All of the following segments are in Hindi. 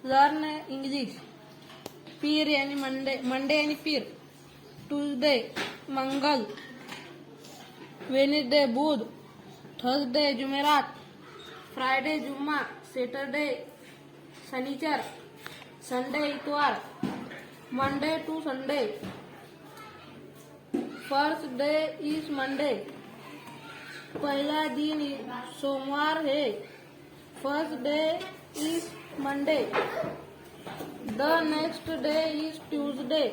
Learn English. पीर यानी मंडे, मंडे यानी पीर। ट्यूसडे मंगल। वेडनेसडे बुध। थर्सडे जुमेरात। फ्राइडे जुम्मा। सैटरडे शनिचर। संडे इतवार। Monday to Sunday. First day is Monday. पहला दिन सोमवार है। First day is Monday. The next day is Tuesday.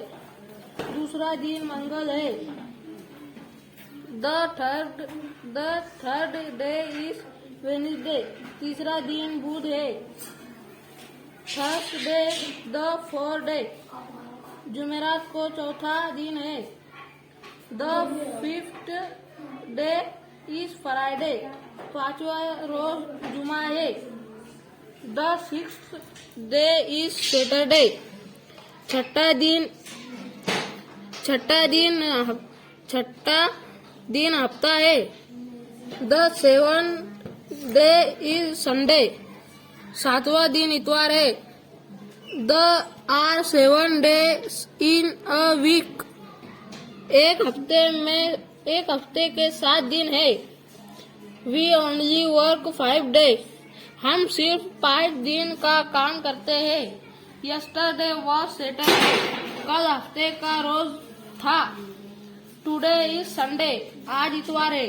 दूसरा दिन मंगल है। The third day is Wednesday. तीसरा दिन बुध है। Thursday the fourth day. जुमेरात को चौथा दिन है। The fifth day is Friday. पांचवा रोज जुमा है। The sixth day is Saturday. छठा दिन हफ्ता है। The seventh day is Sunday. सातवां दिन इतवार है। There are 7 days in a week. एक हफ्ते के 7 दिन है। We only work 5 days। हम सिर्फ 5 दिन का काम करते हैं। Yesterday was Saturday. कल हफ्ते का रोज था। Today is Sunday. आज इतवार है।